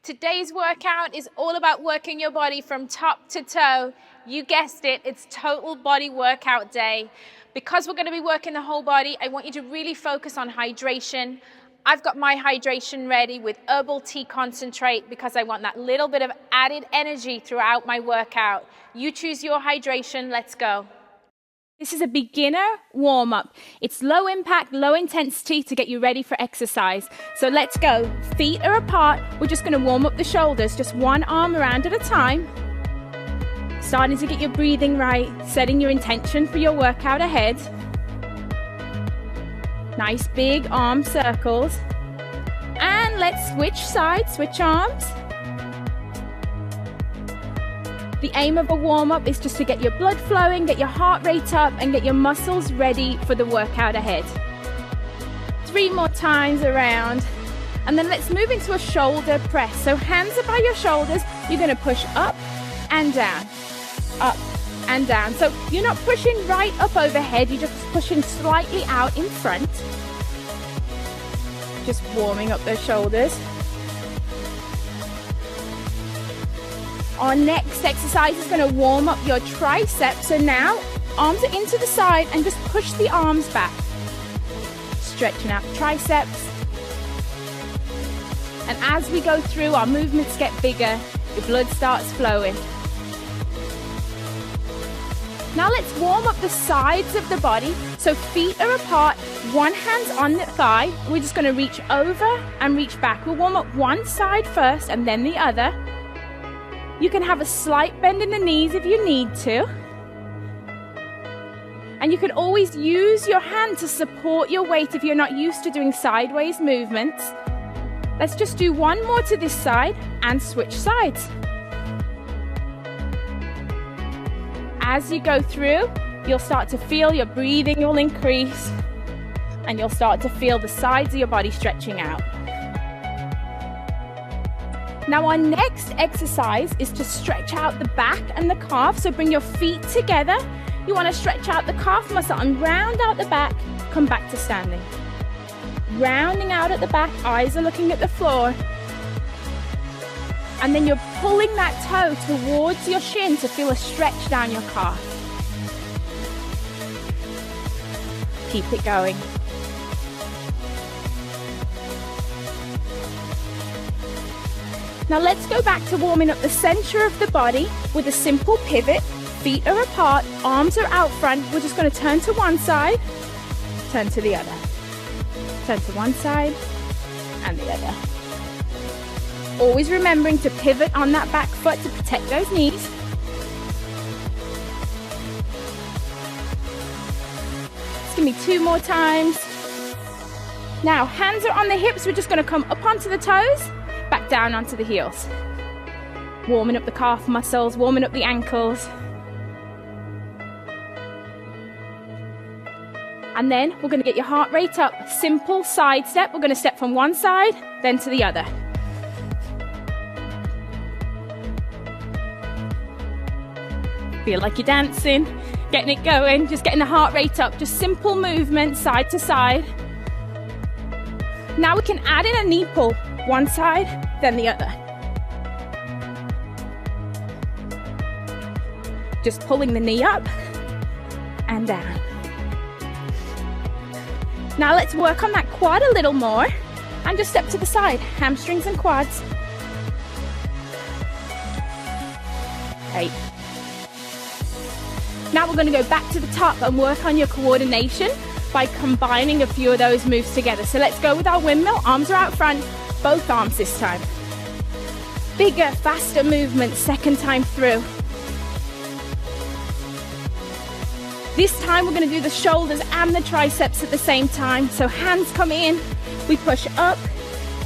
Today's workout is all about working your body from top to toe. You guessed it, it's total body workout day. Because we're going to be working the whole body, I want you to really focus on hydration. I've got my hydration ready with herbal tea concentrate because I want that little bit of added energy throughout my workout. You choose your hydration, let's go. This is a beginner warm-up. It's low impact, low intensity to get you ready for exercise. So let's go. Feet are apart. We're just going to warm up the shoulders, just one arm around at a time. Starting to get your breathing right, setting your intention for your workout ahead. Nice big arm circles. And let's switch sides, switch arms. The aim of a warm-up is just to get your blood flowing, get your heart rate up, and get your muscles ready for the workout ahead. 3 more times around. And then let's move into a shoulder press. So hands are by your shoulders. You're going to push up and down, up and down. So you're not pushing right up overhead, you're just pushing slightly out in front. Just warming up those shoulders. Our next exercise is going to warm up your triceps. So now, arms are into the side and just push the arms back. Stretching out the triceps. And as we go through, our movements get bigger, your blood starts flowing. Now let's warm up the sides of the body. So feet are apart, one hand's on the thigh. We're just going to reach over and reach back. We'll warm up one side first and then the other. You can have a slight bend in the knees if you need to. And you can always use your hand to support your weight if you're not used to doing sideways movements. Let's just do one more to this side and switch sides. As you go through, you'll start to feel your breathing will increase and you'll start to feel the sides of your body stretching out. Now our next exercise is to stretch out the back and the calf. So bring your feet together. You want to stretch out the calf muscle and round out the back. Come back to standing. Rounding out at the back, eyes are looking at the floor. And then you're pulling that toe towards your shin to feel a stretch down your calf. Keep it going. Now let's go back to warming up the center of the body with a simple pivot. Feet are apart, arms are out front. We're just going to turn to one side, turn to the other. Turn to one side and the other. Always remembering to pivot on that back foot to protect those knees. Just give me 2 more times. Now, hands are on the hips. We're just going to come up onto the toes, back down onto the heels. Warming up the calf muscles, warming up the ankles. And then we're going to get your heart rate up. Simple side step. We're going to step from one side, then to the other. Feel like you're dancing, getting it going, just getting the heart rate up. Just simple movement, side to side. Now we can add in a knee pull. One side, then the other. Just pulling the knee up and down. Now let's work on that quad a little more and just step to the side, hamstrings and quads. 8. Now we're going to go back to the top and work on your coordination by combining a few of those moves together. So let's go with our windmill, arms are out front, both arms this time. Bigger, faster movement, second time through. This time we're going to do the shoulders and the triceps at the same time. So hands come in, we push up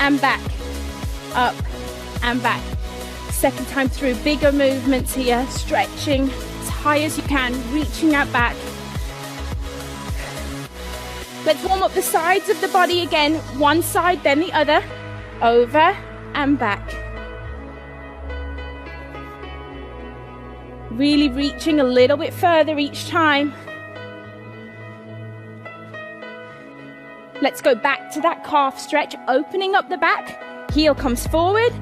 and back, up and back. Second time through, bigger movements here, stretching as high as you can, reaching out back. Let's warm up the sides of the body again, one side then the other, over and back. Really reaching a little bit further each time. Let's go back to that calf stretch, opening up the back. Heel comes forward.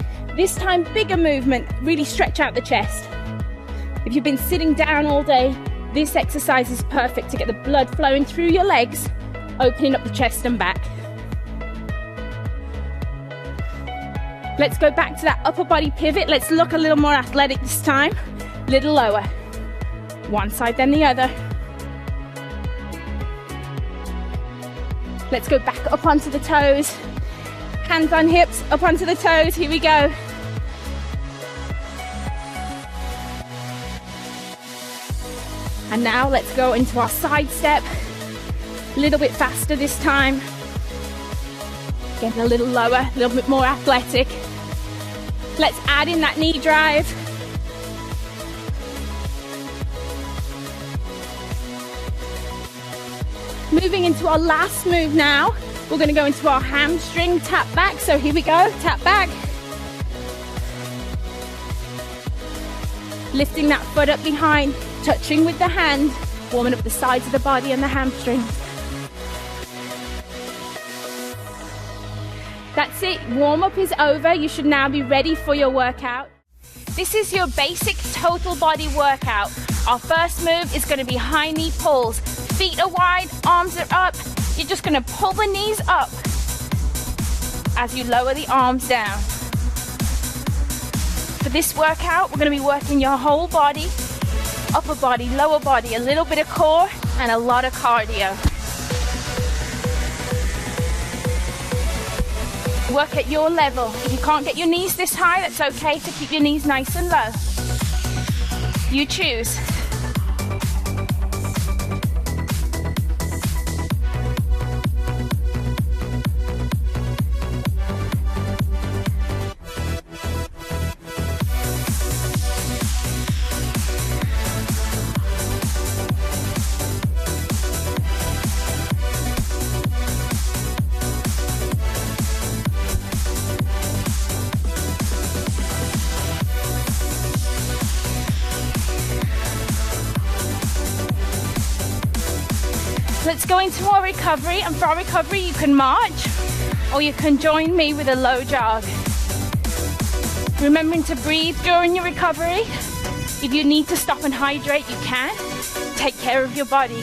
This time, bigger movement, really stretch out the chest. If you've been sitting down all day, this exercise is perfect to get the blood flowing through your legs, opening up the chest and back. Let's go back to that upper body pivot. Let's look a little more athletic this time, a little lower. One side then the other. Let's go back up onto the toes. Hands on hips, up onto the toes. Here we go. And now let's go into our side step. A little bit faster this time. Getting a little lower, a little bit more athletic. Let's add in that knee drive. Moving into our last move now. We're going to go into our hamstring tap back. So here we go, tap back. Lifting that foot up behind, touching with the hand, warming up the sides of the body and the hamstrings. That's it, warm up is over. You should now be ready for your workout. This is your basic total body workout. Our first move is going to be high knee pulls. Feet are wide, arms are up. You're just going to pull the knees up as you lower the arms down. For this workout, we're going to be working your whole body, upper body, lower body, a little bit of core and a lot of cardio. Work at your level. If you can't get your knees this high, that's okay to keep your knees nice and low. You choose. Let's go into our recovery, and for our recovery you can march or you can join me with a low jog. Remembering to breathe during your recovery. If you need to stop and hydrate, you can. Take care of your body.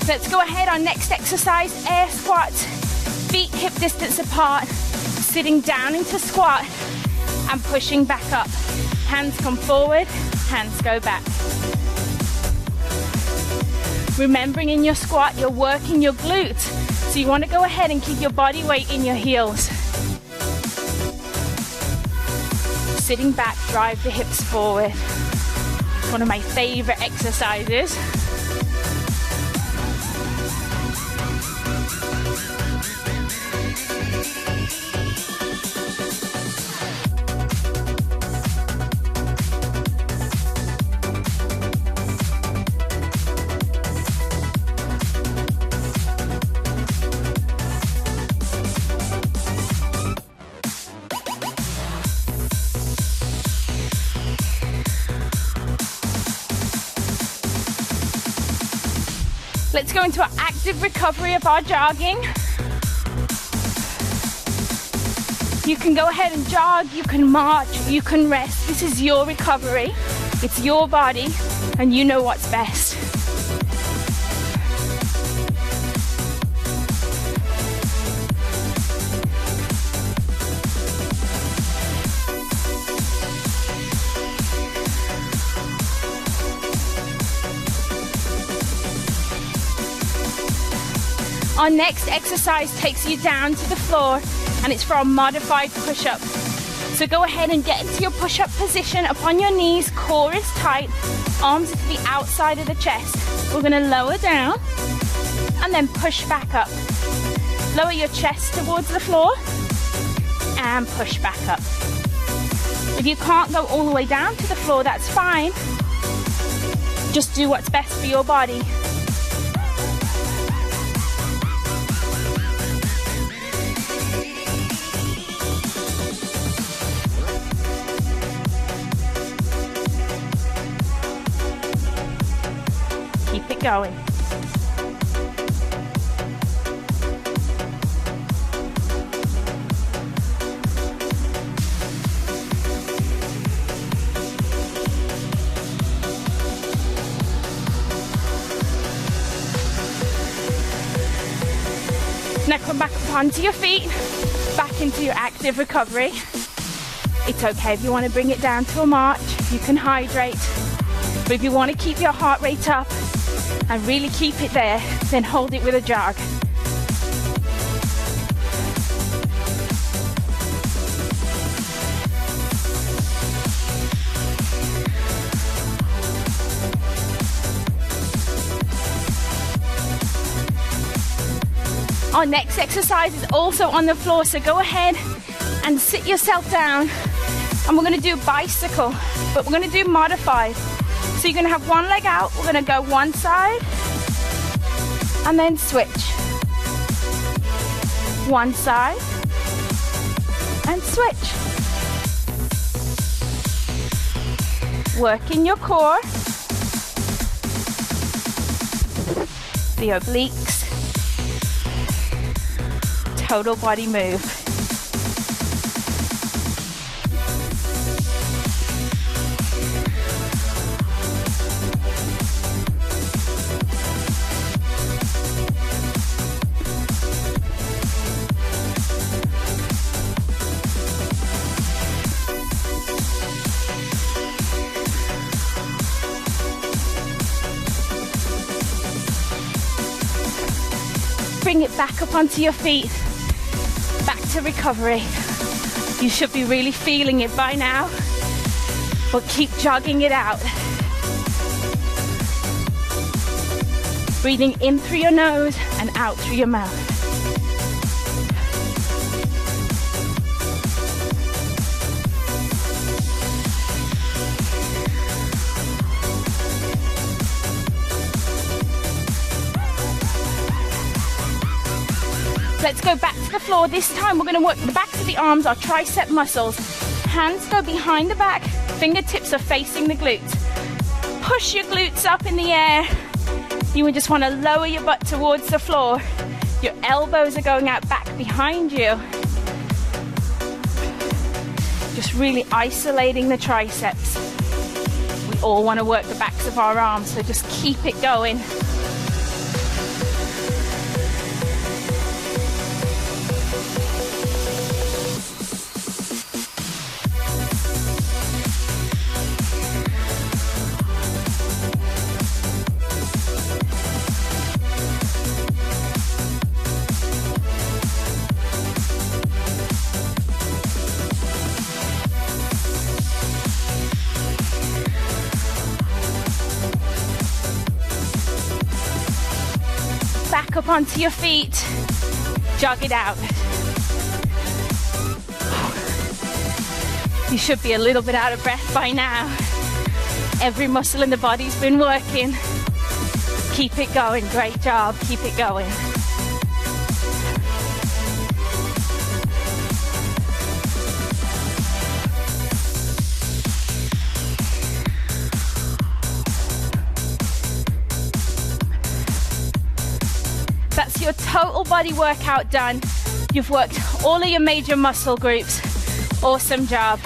Let's go ahead, our next exercise, air squat. Feet hip distance apart, sitting down into squat and pushing back up. Hands come forward, hands go back. Remembering in your squat, you're working your glutes. So you want to go ahead and keep your body weight in your heels. Sitting back, drive the hips forward. It's one of my favorite exercises. Let's go into our active recovery of our jogging. You can go ahead and jog, you can march, you can rest. This is your recovery. It's your body, and you know what's best. Our next exercise takes you down to the floor, and it's for a modified push-up. So go ahead and get into your push-up position up on your knees, core is tight, arms are to the outside of the chest. We're going to lower down and then push back up. Lower your chest towards the floor and push back up. If you can't go all the way down to the floor, that's fine. Just do what's best for your body. going. Now come back up onto your feet, back into your active recovery. It's okay if you want to bring it down to a march, you can hydrate. But if you want to keep your heart rate up and really keep it there, then hold it with a jog. Our next exercise is also on the floor, so go ahead and sit yourself down. And we're going to do bicycle, but we're going to do modified. So you're going to have one leg out, we're going to go one side, and then switch. One side, and switch. Working your core, the obliques, total body move. Bring it back up onto your feet. Back to recovery. You should be really feeling it by now, but keep jogging it out. Breathing in through your nose and out through your mouth. Let's go back to the floor. This time we're going to work the backs of the arms, our tricep muscles. Hands go behind the back, fingertips are facing the glutes. Push your glutes up in the air. You would just want to lower your butt towards the floor. Your elbows are going out back behind you. Just really isolating the triceps. We all want to work the backs of our arms, so just keep it going. Back up onto your feet, jog it out. You should be a little bit out of breath by now. Every muscle in the body's been working. Keep it going, great job, keep it going. That's your total body workout done. You've worked all of your major muscle groups. Awesome job.